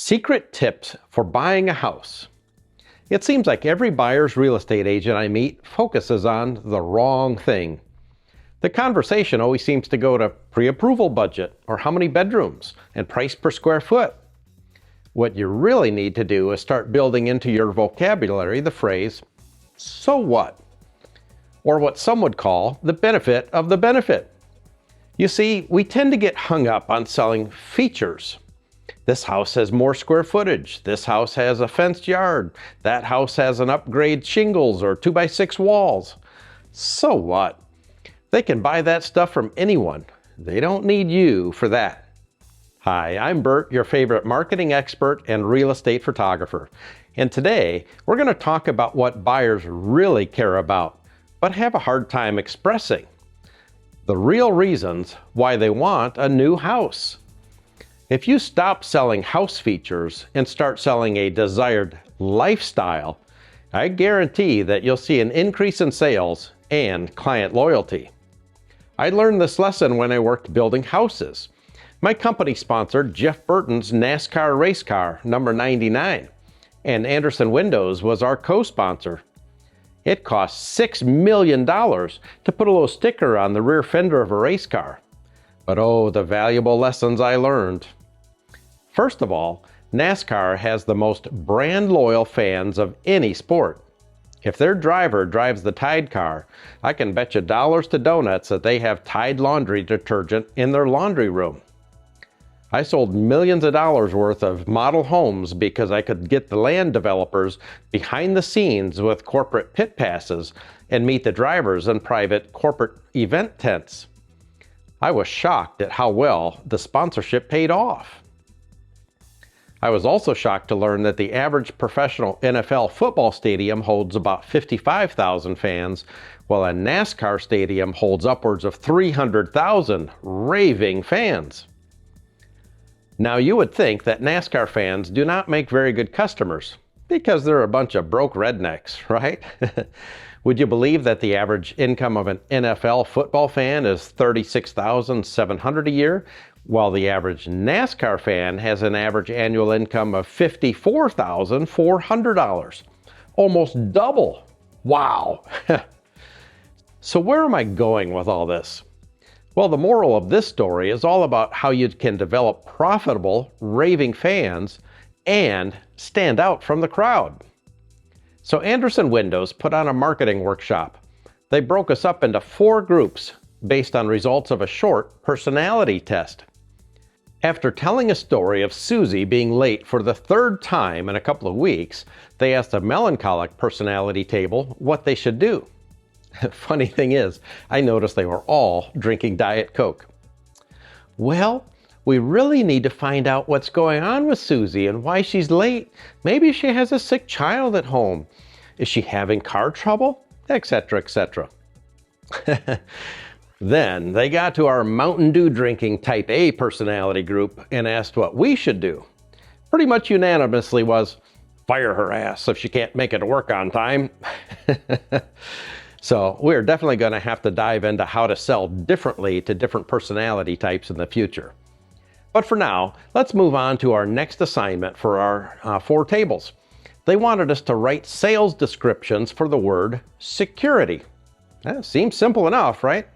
Secret tips for buying a house. It seems like every buyer's real estate agent I meet focuses on the wrong thing. The conversation always seems to go to pre-approval budget or how many bedrooms and price per square foot. What you really need to do is start building into your vocabulary the phrase, "so what?" or what some would call the benefit of the benefit. You see, we tend to get hung up on selling features. This house has more square footage. This house has a fenced yard. That house has an upgrade shingles or 2x6 walls. So what? They can buy that stuff from anyone. They don't need you for that. Hi, I'm Bert, your favorite marketing expert and real estate photographer. And today, we're going to talk about what buyers really care about, but have a hard time expressing. The real reasons why they want a new house. If you stop selling house features and start selling a desired lifestyle, I guarantee that you'll see an increase in sales and client loyalty. I learned this lesson when I worked building houses. My company sponsored Jeff Burton's NASCAR race car, number 99, and Andersen Windows was our co-sponsor. It cost $6 million to put a little sticker on the rear fender of a race car. But oh, the valuable lessons I learned. First of all, NASCAR has the most brand loyal fans of any sport. If their driver drives the Tide car, I can bet you dollars to donuts that they have Tide laundry detergent in their laundry room. I sold millions of dollars worth of model homes because I could get the land developers behind the scenes with corporate pit passes and meet the drivers in private corporate event tents. I was shocked at how well the sponsorship paid off. I was also shocked to learn that the average professional NFL football stadium holds about 55,000 fans, while a NASCAR stadium holds upwards of 300,000 raving fans. Now you would think that NASCAR fans do not make very good customers because they're a bunch of broke rednecks, right? Would you believe that the average income of an NFL football fan is $36,700 a year, while the average NASCAR fan has an average annual income of $54,400? Almost double. Wow. So where am I going with all this? Well, the moral of this story is all about how you can develop profitable, raving fans and stand out from the crowd. So Andersen Windows put on a marketing workshop. They broke us up into 4 groups based on results of a short personality test. After telling a story of Susie being late for the 3rd time in a couple of weeks, they asked a melancholic personality table what they should do. Funny thing is, I noticed they were all drinking Diet Coke. Well, we really need to find out what's going on with Susie and why she's late. Maybe she has a sick child at home. Is she having car trouble? Etc., etc. Then they got to our Mountain Dew drinking type A personality group and asked what we should do. Pretty much unanimously was, fire her ass if she can't make it to work on time. So we're definitely going to have to dive into how to sell differently to different personality types in the future. But for now, let's move on to our next assignment for our 4 tables. They wanted us to write sales descriptions for the word security. That seems simple enough, right?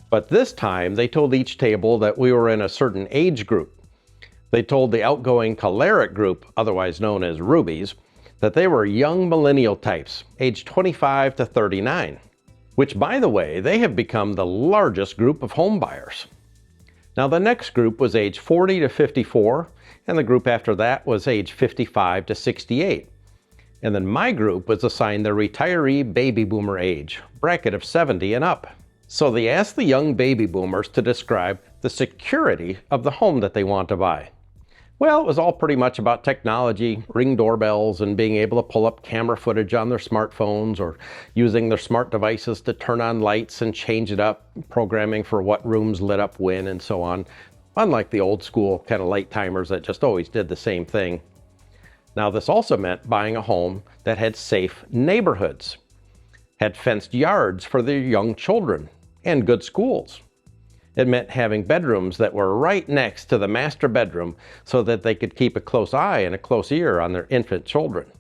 But this time they told each table that we were in a certain age group. They told the outgoing choleric group, otherwise known as rubies, that they were young millennial types, aged 25 to 39, which, by the way, they have become the largest group of home buyers. Now, the next group was age 40 to 54, and the group after that was age 55 to 68. And then my group was assigned the retiree baby boomer age, bracket of 70 and up. So they asked the young baby boomers to describe the security of the home that they want to buy. Well, it was all pretty much about technology, Ring doorbells, and being able to pull up camera footage on their smartphones or using their smart devices to turn on lights and change it up, programming for what rooms lit up when and so on, unlike the old school kind of light timers that just always did the same thing. Now, this also meant buying a home that had safe neighborhoods, had fenced yards for their young children, and good schools. It meant having bedrooms that were right next to the master bedroom so that they could keep a close eye and a close ear on their infant children.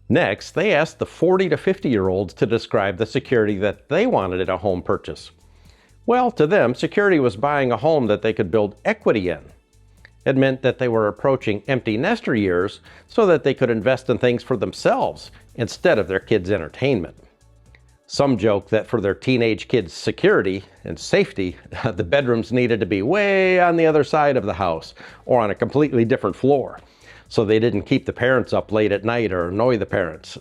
Next, they asked the 40 to 50-year-olds to describe the security that they wanted in a home purchase. Well, to them, security was buying a home that they could build equity in. It meant that they were approaching empty nester years so that they could invest in things for themselves instead of their kids' entertainment. Some joke that for their teenage kids' security and safety, the bedrooms needed to be way on the other side of the house or on a completely different floor, so they didn't keep the parents up late at night or annoy the parents.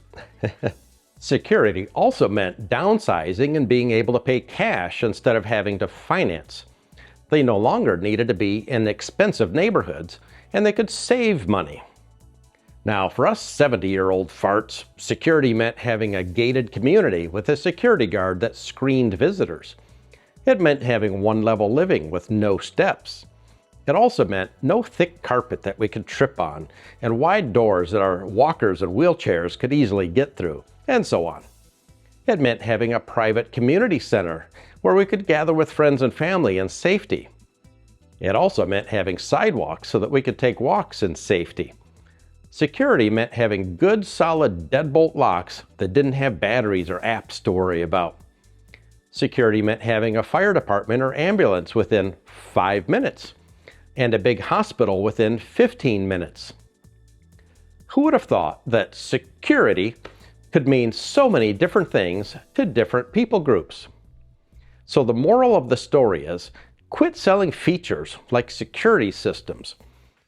Security also meant downsizing and being able to pay cash instead of having to finance. They no longer needed to be in expensive neighborhoods, and they could save money. Now, for us 70-year-old farts, security meant having a gated community with a security guard that screened visitors. It meant having one-level living with no steps. It also meant no thick carpet that we could trip on, and wide doors that our walkers and wheelchairs could easily get through, and so on. It meant having a private community center where we could gather with friends and family in safety. It also meant having sidewalks so that we could take walks in safety. Security meant having good, solid deadbolt locks that didn't have batteries or apps to worry about. Security meant having a fire department or ambulance within 5 minutes and a big hospital within 15 minutes. Who would have thought that security could mean so many different things to different people groups? So the moral of the story is, quit selling features like security systems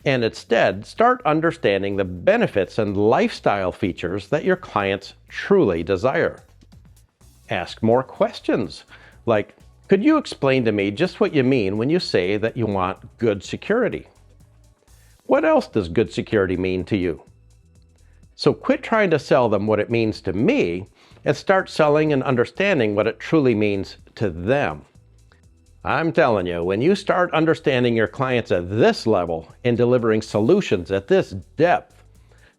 and instead start understanding the benefits and lifestyle features that your clients truly desire. Ask more questions like, could you explain to me just what you mean when you say that you want good security? What else does good security mean to you? So quit trying to sell them what it means to me and start selling and understanding what it truly means to them. I'm telling you, when you start understanding your clients at this level and delivering solutions at this depth,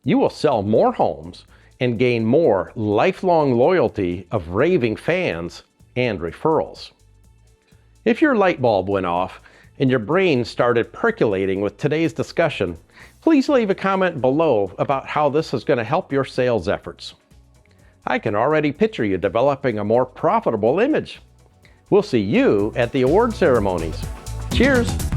you will sell more homes and gain more lifelong loyalty of raving fans and referrals. If your light bulb went off and your brain started percolating with today's discussion, please leave a comment below about how this is going to help your sales efforts. I can already picture you developing a more profitable image. We'll see you at the award ceremonies. Cheers!